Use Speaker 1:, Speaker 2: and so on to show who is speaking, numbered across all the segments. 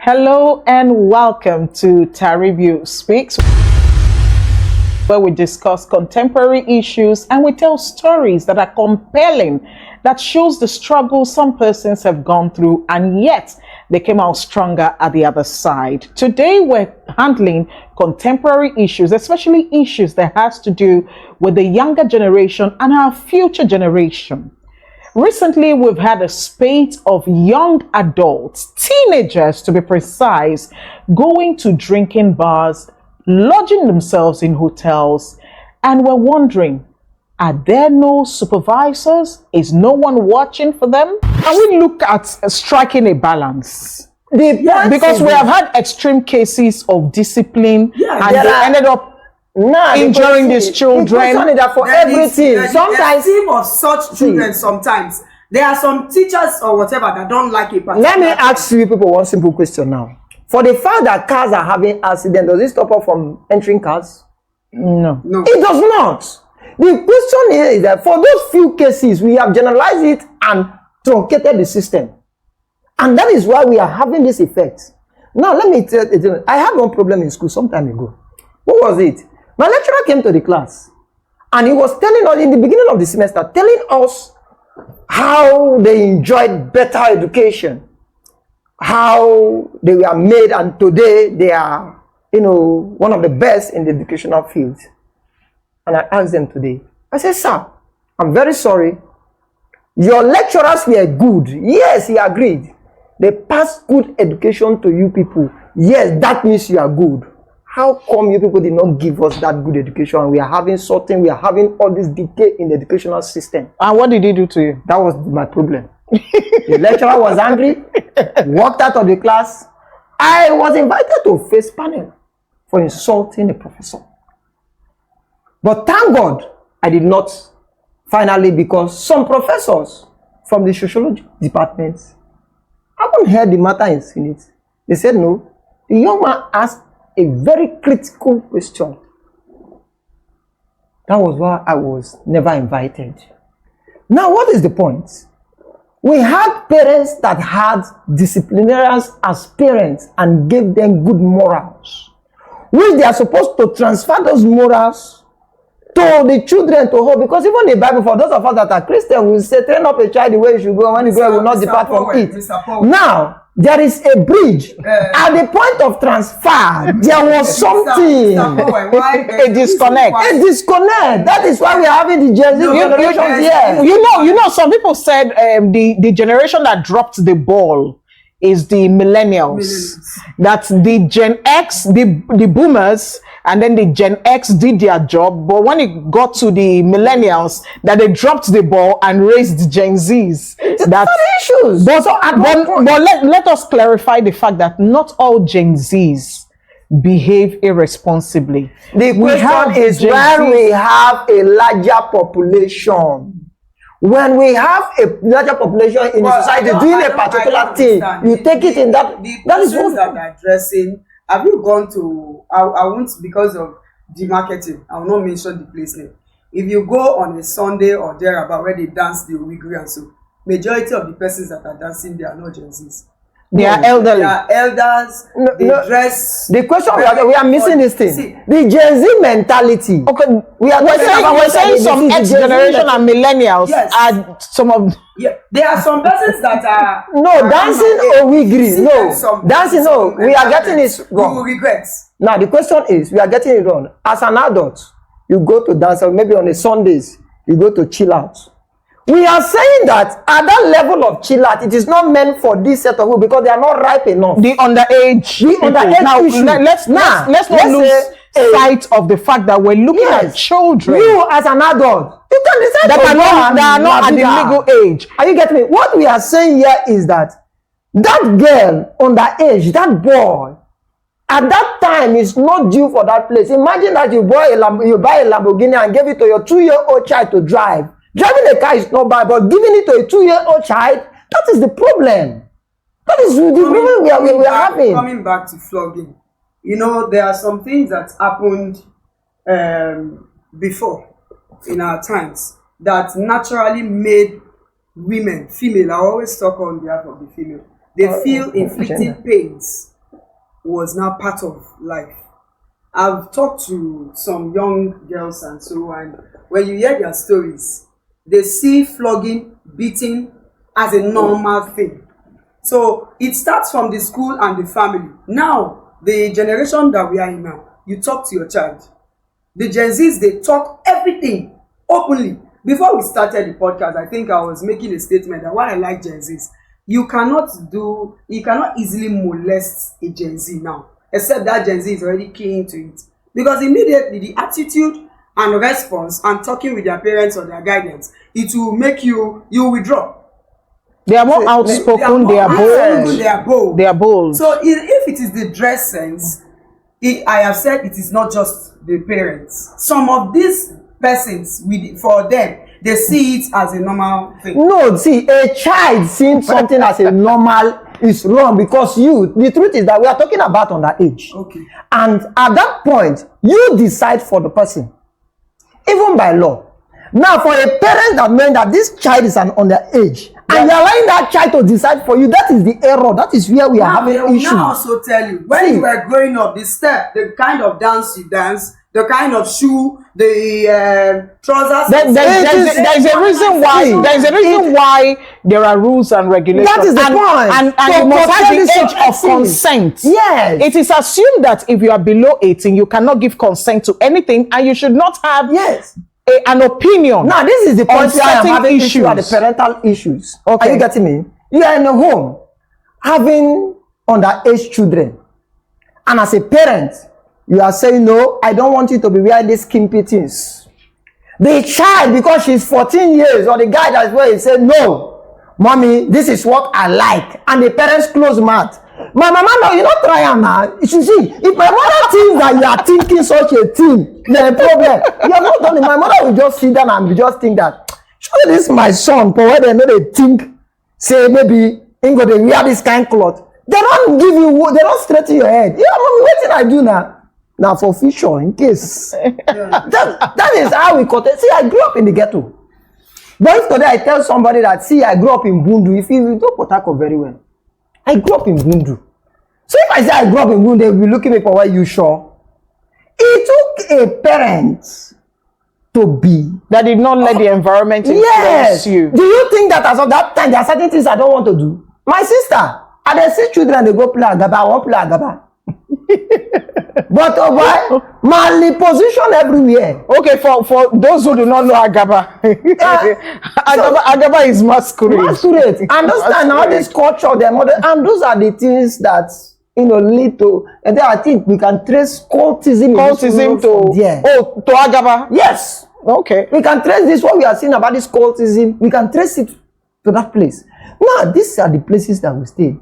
Speaker 1: Hello and welcome to Taribio Speaks, where we discuss contemporary issues and we tell stories that are compelling, that shows the struggle some persons have gone through and yet they came out stronger at the other side. Today we're handling contemporary issues, especially issues that has to do with the younger generation and our future generation. Recently, we've had a spate of young adults, teenagers to be precise, going to drinking bars, lodging themselves in hotels, and we're wondering, are there no supervisors? Is no one watching for them? And we look at striking a balance. Because we have had extreme cases of discipline and they ended up injuring these children.
Speaker 2: That for everything.
Speaker 3: Sometimes a team of such children. Sometimes there are some teachers or whatever that don't like it.
Speaker 2: Let me ask you people one simple question now. For the fact that cars are having accidents, does it stop us from entering cars?
Speaker 1: No.
Speaker 2: It does not. The question here is that for those few cases, we have generalized it and truncated the system. And that is why we are having this effect. Now, let me tell you, I had one problem in school some time ago. What was it? My lecturer came to the class and he was telling us in the beginning of the semester, telling us how they enjoyed better education, how they were made, and today they are, one of the best in the educational field. And I asked them today, I said, sir, I'm very sorry. Your lecturers were good. Yes, he agreed. They passed good education to you people. Yes, that means you are good. How come you people did not give us that good education? We are having we are having all this decay in the educational system.
Speaker 1: And what did he do to you?
Speaker 2: That was my problem. The lecturer was angry, walked out of the class. I was invited to face panel for insulting a professor. But thank God I did not finally, because some professors from the sociology department haven't heard the matter in Senate. They said no. The young man asked a very critical question. That was why I was never invited. Now, what is the point? We had parents that had disciplinarians as parents and gave them good morals, which they are supposed to transfer those morals to the children to hold. Because even the Bible, for those of us that are Christian, will say, train up a child the way he should go, and when he grows, he will not depart from it. Now, there is a bridge. At the point of transfer, there was something.
Speaker 1: A disconnect.
Speaker 2: A disconnect. That is why we are having the Gen Z generations here.
Speaker 1: You know, some people said the generation that dropped the ball is the millennials. That the Gen X, the boomers, and then the Gen X did their job, but when it got to the millennials, that they dropped the ball and raised the Gen Zs.
Speaker 2: That's issues.
Speaker 1: But let us clarify the fact that not all Gen Zs behave irresponsibly.
Speaker 2: The question is when we have a larger population. When we have a larger population in the society doing a particular thing, you take it in that.
Speaker 3: That is what that are addressing. Have you gone to? I won't, because of the marketing, I will not mention the place name. If you go on a Sunday or thereabout where they dance the Uyghur and so, majority of the persons that are dancing, they are not Gen Zs.
Speaker 1: They are elderly.
Speaker 3: They are elders. They dress.
Speaker 2: The question we are missing this thing. See, the Gen Z mentality.
Speaker 1: Okay, we're saying some X generation and millennials are some of.
Speaker 3: Yeah, there are some persons that are
Speaker 2: dancing or we agree. No, dancing. No, we are getting it wrong.
Speaker 3: You will regret.
Speaker 2: Now the question is, we are getting it wrong. As an adult, you go to dance, or maybe on a Sundays, you go to chill out. We are saying that at that level of chill out, it is not meant for this set of people because they are not ripe enough.
Speaker 1: The underage. Now, let's not lose sight of the fact that we're looking at children.
Speaker 2: You as an adult, you can decide
Speaker 1: that are not at the legal age.
Speaker 2: Are you getting me? What we are saying here is that girl underage, that boy, at that time is not due for that place. Imagine that you buy a Lamborghini and give it to your 2-year-old child to drive. Driving a car is not bad, but giving it to a 2-year-old child, that is the problem. That is the problem we are having.
Speaker 3: Coming back to flogging, there are some things that happened before in our times that naturally made women, female, I always talk on behalf of the female, they feel inflicting pains was now part of life. I've talked to some young girls and so, and when you hear their stories, they see flogging, beating as a normal thing. So it starts from the school and the family. Now, the generation that we are in now, you talk to your child. The Gen Zs, they talk everything openly. Before we started the podcast, I think I was making a statement that what I like Gen Zs, you cannot easily molest a Gen Z now, except that Gen Z is already keen to it. Because immediately the attitude and response and talking with their parents or their guidance, it will make you withdraw.
Speaker 1: They are more outspoken, they are bold. They are bold.
Speaker 3: So if it is the dress sense, I have said it is not just the parents. Some of these persons, for them, they see it as a normal thing.
Speaker 2: No, see, a child seeing something as a normal is wrong, because the truth is that we are talking about underage.
Speaker 3: Okay.
Speaker 2: And at that point, you decide for the person, even by law. Now, for a parent that meant that this child is an underage, and you're allowing that child to decide for you, that is the error. That is where we are having issues.
Speaker 3: Now, I also tell you, when you were growing up, the kind of dance you dance, the kind of shoe, the trousers.
Speaker 1: There is a reason why. There is a reason why there are rules and regulations.
Speaker 2: That is the point.
Speaker 1: And you must have the age of consent.
Speaker 2: Yes.
Speaker 1: It is assumed that if you are below 18, you cannot give consent to anything, and you should not have an opinion.
Speaker 2: Now, this is the point where I am having
Speaker 1: issues.
Speaker 2: Are the parental issues.
Speaker 1: Okay.
Speaker 2: Are you getting me? You are in a home having underage children, and as a parent, you are saying, no, I don't want you to be wearing these skimpy things. The child, because she's 14 years, or the guy that's where he said, no, mommy, this is what I like. And the parents close mouth. My mama, no, you not try now. You see, if my mother thinks that you are thinking such a thing, there's a problem. You are not done it. My mother will just sit down and just think that, surely this is my son, but when they know they think, say, maybe, ain't going to wear this kind of cloth. They don't give you, they don't straighten your head. Yeah, mommy, what did I do now? Now for future, in case. that is how we cut it. See, I grew up in the ghetto. But if today I tell somebody that, see, I grew up in Bundu, if you know Port Harcourt very well, I grew up in Bundu. So if I say I grew up in Bundu, they will be looking at me for, why you sure? It took a parent to be.
Speaker 1: That did not let the environment influence you.
Speaker 2: Do you think that as of that time, there are certain things I don't want to do? My sister, and they see children, they go play agaba, I won't play agaba. But why? Manly position everywhere.
Speaker 1: Okay, for those who do not know Agaba, Agaba is masquerade.
Speaker 2: Masquerade. Understand how this culture, their mother, and those are the things that lead to. And then I think we can trace cultism
Speaker 1: to Agaba.
Speaker 2: Yes.
Speaker 1: Okay.
Speaker 2: We can trace this. What we are seeing about this cultism, we can trace it to that place. Now, these are the places that we stay.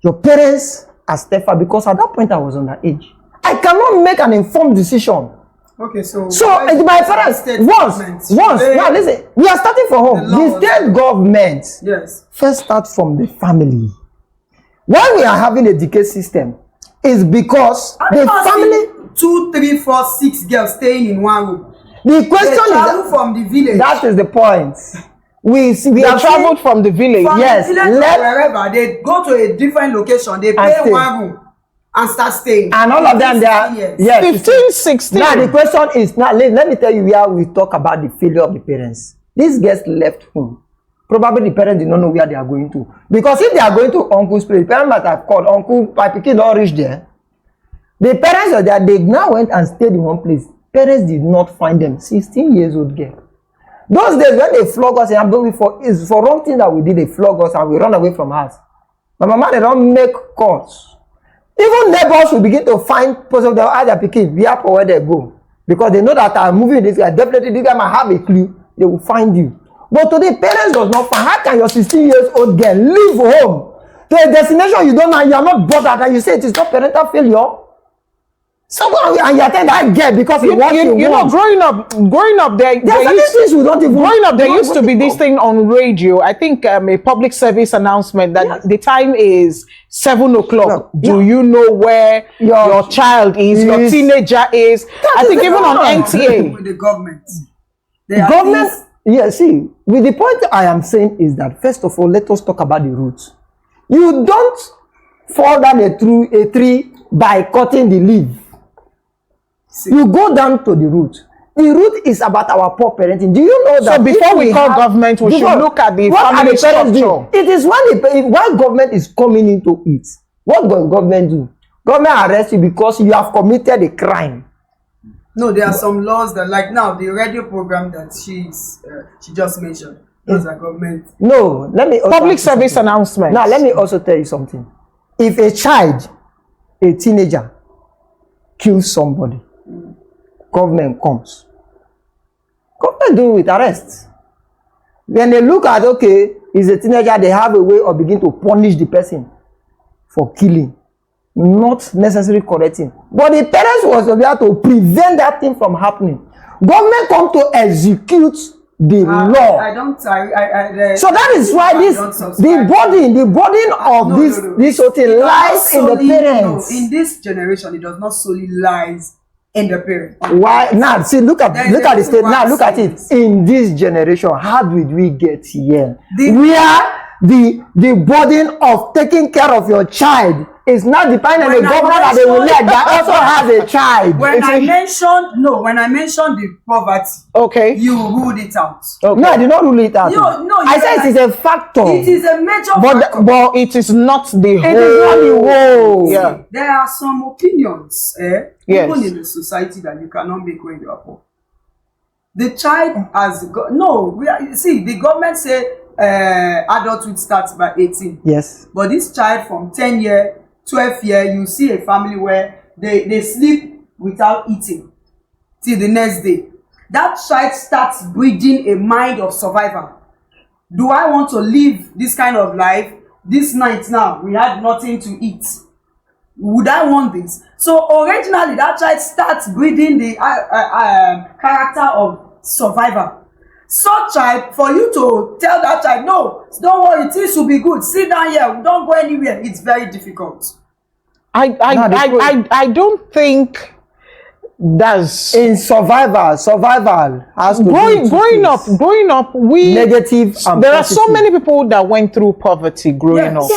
Speaker 2: Your parents are Stepha, because at that point I was underage. I cannot make an informed decision.
Speaker 3: Okay, so
Speaker 2: my parents once now listen, we are starting from home. The state government first start from the family. Why we are having a decay system is because the family
Speaker 3: 2, 3, 4, 6 girls staying in one room.
Speaker 2: The question
Speaker 3: they travel from the village.
Speaker 2: That is the point. We
Speaker 1: have traveled from the village.
Speaker 2: Yes,
Speaker 3: wherever they go to a different location, they pay one room and start staying.
Speaker 2: And all of them, they are
Speaker 1: 15, 16.
Speaker 2: Now the question is, now let me tell you where we talk about the failure of the parents. These girls left home. Probably the parents did not know where they are going to, because if they are going to uncle's place, the parents might have called uncle, my pikin not reach there. The parents are there. They now went and stayed in one place. Parents did not find them. 16 years old girl. Those days when they flog us, and it's for wrong thing that we did, they flog us and we run away from us. My mama, they don't make calls. Even neighbors will begin to find person that are their picking, where they go. Because they know that I'm moving this guy. Definitely this guy might have a clue. They will find you. But today, parents does not find. How can your 16 years old girl leave home to a destination you don't know, you are not bothered, and you say it is not parental failure? So and you attend that girl because you want
Speaker 1: you know, growing up there used to be this thing on radio. I think a public service announcement that the time is 7 o'clock. Do you know where your child is, your teenager is? I think even on NTA.
Speaker 3: With the government.
Speaker 2: See, with the point I am saying is that, first of all, let us talk about the roots. You don't fall down a tree by cutting the leaf.
Speaker 3: See.
Speaker 2: You go down to the root. The root is about our poor parenting. Do you know that?
Speaker 1: So before we call government, we should look at the family structure.
Speaker 2: It is when government is coming into it. What does government do? Government arrests you because you have committed a crime.
Speaker 3: No, there are some laws that, like now, the radio program that she just mentioned. Those are government.
Speaker 2: No, let me
Speaker 1: Public service announcement.
Speaker 2: Now, let me also tell you something. If a child, a teenager, kills somebody, government comes. Government do with arrest. When they look at, okay, he's a teenager, they have a way of beginning to punish the person for killing, not necessarily correcting. But the parents was able to prevent that thing from happening. Government come to execute the law.
Speaker 3: I don't.
Speaker 2: So that is why the burden of this whole thing lies in the parents.
Speaker 3: No, in this generation, it does not solely lies in the parents.
Speaker 2: Why now? See, look at the state. Now look at it. In this generation, how did we get here? Where the burden of taking care of your child is not dependent on the government that they will let that also has a child.
Speaker 3: When I mentioned the poverty,
Speaker 1: okay,
Speaker 3: you ruled it out.
Speaker 2: Okay. No, I did not rule it out.
Speaker 3: No,
Speaker 2: I said it is a factor.
Speaker 3: It is a major factor.
Speaker 1: But it is not the whole.
Speaker 2: It is not the whole.
Speaker 1: Yeah.
Speaker 3: There are some opinions,
Speaker 1: Yes.
Speaker 3: even in the society, that you cannot make when you are poor. The child has see, the government say adulthood starts by 18.
Speaker 2: Yes.
Speaker 3: But this child from 10 year, 12 year, you see a family where they sleep without eating till the next day. That child starts breeding a mind of survival. Do I want to live this kind of life? This night now, we had nothing to eat. Would I want this? So originally, that child starts breeding the character of survivor. Such child, for you to tell that child, no, don't worry, things will be good. Sit down here, don't go anywhere. It's very difficult.
Speaker 1: I don't think that's
Speaker 2: in survival has to
Speaker 1: growing up we
Speaker 2: negative and
Speaker 1: there
Speaker 2: positive.
Speaker 1: are so many people that went through poverty growing up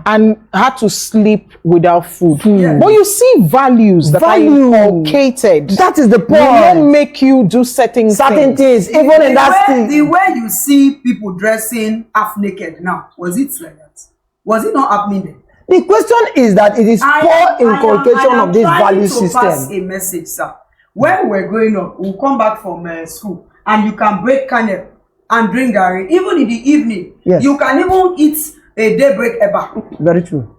Speaker 1: and had to sleep without food. But you see values that are inculcated.
Speaker 2: That is the point.
Speaker 1: They don't make you do certain things.
Speaker 2: Even in that state.
Speaker 3: The way you see people dressing half naked now, was it like that? Was it not happening then?
Speaker 2: The question is that it is poor inculcation of this value system.
Speaker 3: Pass a message, sir. When we're growing up, we'll come back from school and you can break kernel and drink garri. Even in the evening, you can even eat a daybreak eba.
Speaker 2: Very true.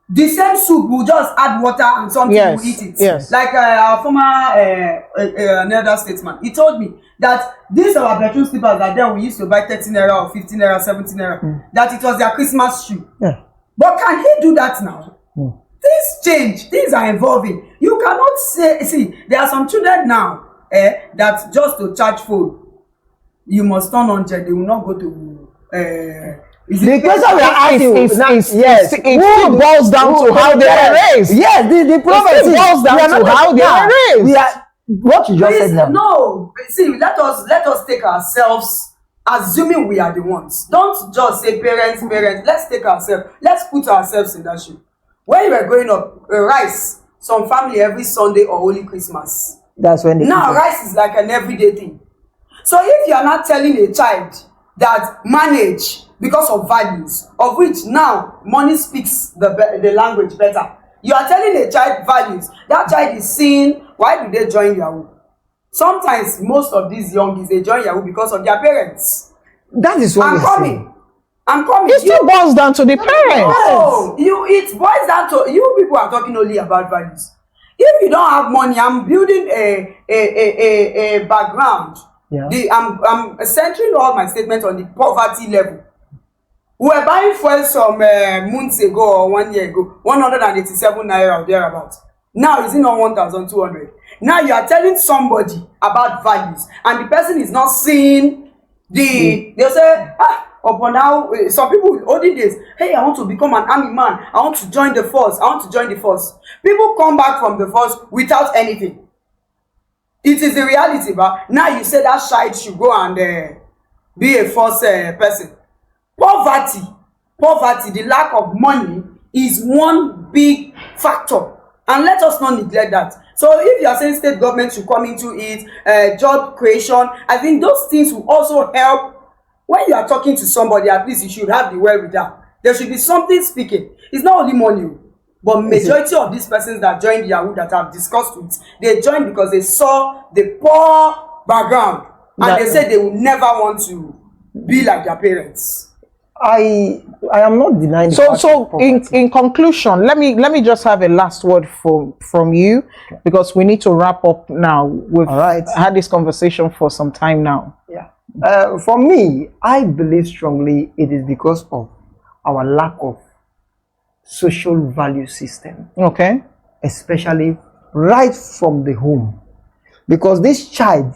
Speaker 3: The same soup will just add water and something will eat it.
Speaker 1: Yes.
Speaker 3: Like our former another statesman, he told me that these our bedroom slippers that then we used to buy 13 naira or 15 naira, 17 naira, that it was their Christmas shoe.
Speaker 2: Yeah.
Speaker 3: But can he do that now? Things change. Things are evolving. You cannot see, there are some children now that just to charge phone, you must turn on jet. They will not go to.
Speaker 2: The question we are asking is
Speaker 1: it boils down to how they are raised.
Speaker 2: Yes, the problem
Speaker 1: boils down to how they are raised.
Speaker 2: What you just said now.
Speaker 3: No, see, let us take ourselves. Assuming we are the ones. Don't just say parents. Let's take ourselves. Let's put ourselves in that shoe. When you were growing up, rice, some family every Sunday or Holy Christmas.
Speaker 2: That's when
Speaker 3: now rice is like an everyday thing. So if you are not telling a child that manage because of values, of which now money speaks the language better. You are telling a child values. That child is seeing, why do they join Yahoo? Sometimes most of these youngies, they join Yahoo because of their parents.
Speaker 2: That is what
Speaker 3: I'm coming.
Speaker 1: It still boils down to the parents.
Speaker 3: No, it boils down to you. People are talking only about values. If you don't have money, I'm building a background.
Speaker 2: Yeah.
Speaker 3: I'm centering all my statements on the poverty level. We were buying fuel some months ago or 1 year ago, 187 naira or thereabouts. Now is it not 1,200? Now you are telling somebody about values, and the person is not seeing they'll say, upon now, some people olden days, hey, I want to become an army man, I want to join the force, People come back from the force without anything. It is the reality, but now you say that child should go and be a force person. Poverty, the lack of money is one big factor, and let us not neglect that. So if you are saying state government should come into it, job creation, I think those things will also help. When you are talking to somebody, at least you should have the wherewithal. There should be something speaking. It's not only money, but majority of these persons that joined Yahoo that I've discussed with, they joined because they saw the poor background, and they said they will never want to be like their parents.
Speaker 2: I am not denying.
Speaker 1: So in conclusion, let me just have a last word from you, because we need to wrap up now. We've had this conversation for some time now.
Speaker 2: Yeah. For me, I believe strongly it is because of our lack of social value system.
Speaker 1: Okay.
Speaker 2: Especially right from the home, because this child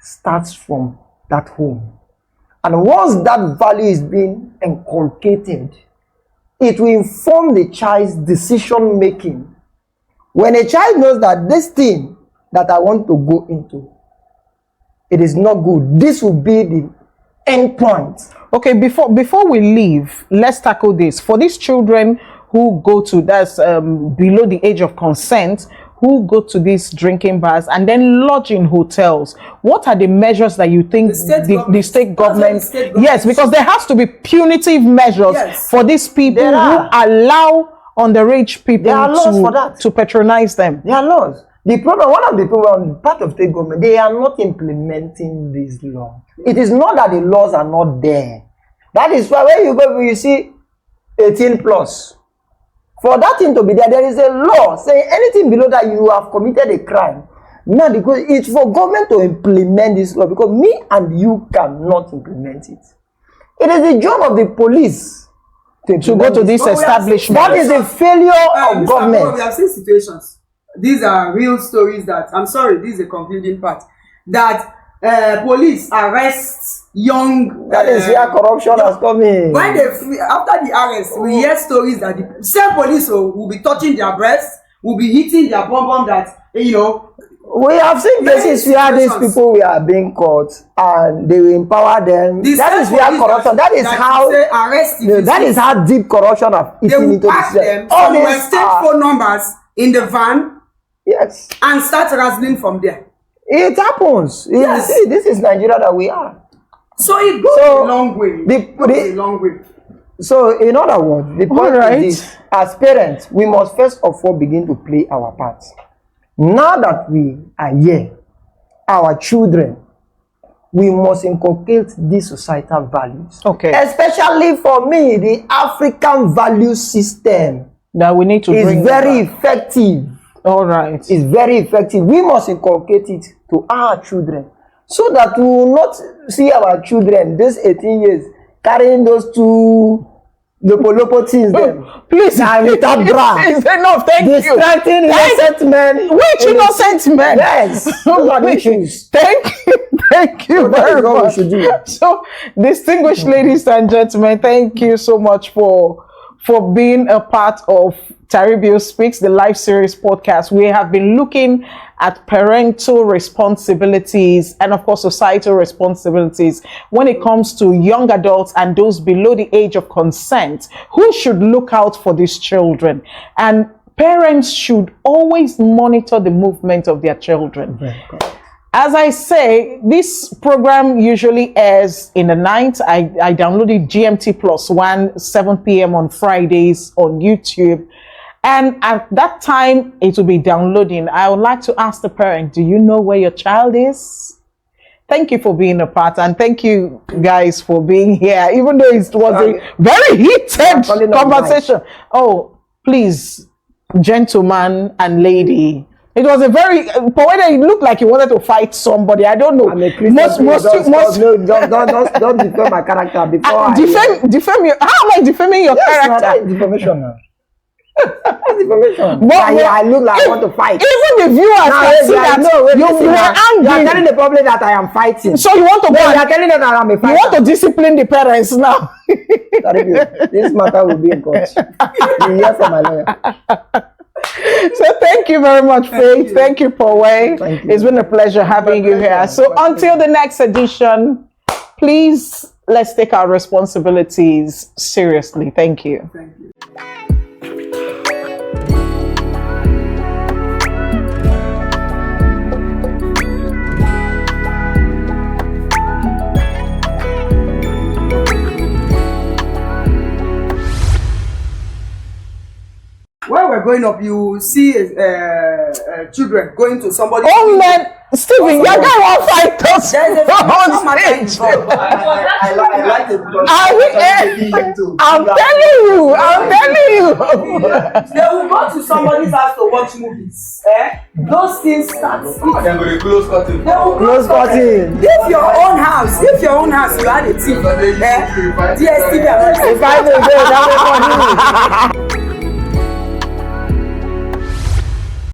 Speaker 2: starts from that home. And once that value is being inculcated, it will inform the child's decision making. When a child knows that this thing that I want to go into, it is not good, this will be the end point.
Speaker 1: Okay, before we leave, let's tackle this. For these children who go to, that's below the age of consent, who go to these drinking bars and then lodge in hotels, what are the measures that you think the state government, yes, because there has to be punitive measures for these people who allow underage people to patronize them?
Speaker 2: There are laws. The problem, one of the problems, part of state government, they are not implementing this law. It is not that the laws are not there. That is why when you go, you see 18 plus. For that thing to be there, there is a law saying anything below that you have committed a crime. Now, because it's for government to implement this law, because me and you cannot implement it. It is the job of the police to go to this establishment. That is a failure of government.
Speaker 3: We have seen situations. These are real stories that, I'm sorry, this is a concluding part, that police arrest young.
Speaker 2: That is where corruption has come in.
Speaker 3: When after the arrest, we hear stories that the same police will be touching their breasts, will be hitting their bum that,
Speaker 2: we have seen cases where these people were being caught and they will empower them. That is where corruption. That is how. That is how deep corruption have eaten into the system.
Speaker 3: All the state phone numbers in the van.
Speaker 2: Yes.
Speaker 3: And start razzling from there.
Speaker 2: It happens. Yes. See, this is Nigeria that we are.
Speaker 3: So it goes a long way. It goes a long way.
Speaker 2: So, in other words, the point is this: as parents, we must first of all begin to play our part. Now that we are here, our children, we must inculcate these societal values.
Speaker 1: Okay.
Speaker 2: Especially for me, the African value system
Speaker 1: that we need to bring
Speaker 2: is very effective.
Speaker 1: All right.
Speaker 2: It's very effective. We must inculcate it to our children so that we will not see our children, those 18 years, carrying those two lopo things.
Speaker 1: Please,
Speaker 2: and without bra.
Speaker 1: It's enough. Thank you.
Speaker 2: Distracting innocent men.
Speaker 1: Which innocent men?
Speaker 2: Yes.
Speaker 1: Thank you very much. So, distinguished ladies and gentlemen, thank you so much for being a part of Taribio Speaks, the live series podcast. We have been looking at parental responsibilities and, of course, societal responsibilities when it comes to young adults and those below the age of consent. Who should look out for these children? And parents should always monitor the movement of their children. As I say, this program usually airs in the night. I downloaded GMT +1, 7 p.m. on Fridays on YouTube. And at that time, it will be downloading. I would like to ask the parent, do you know where your child is? Thank you for being a part, and thank you guys for being here, even though it was a very heated conversation. Oh, please, gentleman and lady. It was a very, it looked like you wanted to fight somebody. I don't know.
Speaker 2: I'm a Christian. Don't defame my character before
Speaker 1: defame your. How am I defaming your character?
Speaker 2: That's defamation now. That's defamation. I look like I want to fight.
Speaker 1: Even the viewers can see that you are angry.
Speaker 2: You are telling the public that I am fighting.
Speaker 1: So you want to
Speaker 2: you are telling them that I am a fighter.
Speaker 1: You want to discipline the parents now.
Speaker 2: This matter will be in court. You hear from my lawyer.
Speaker 1: So thank you very much, Faith. Thank you, Paul. It's been a pleasure having you here. So until the next edition, please, let's take our responsibilities seriously. Thank you.
Speaker 3: Thank you. growing up, you see children going to somebody.
Speaker 1: Oh man, Stephen, you're going to fight us
Speaker 3: There's a
Speaker 1: on
Speaker 3: matter
Speaker 1: stage.
Speaker 3: involved.
Speaker 2: I like it because
Speaker 1: I'm telling you.
Speaker 3: They will go to somebody's house to watch movies. Those things start.
Speaker 2: Then go to close curtain.
Speaker 3: They will
Speaker 2: Close curtain.
Speaker 3: If your own house, you had a TV, DSTV,
Speaker 2: If I may go, that may continue.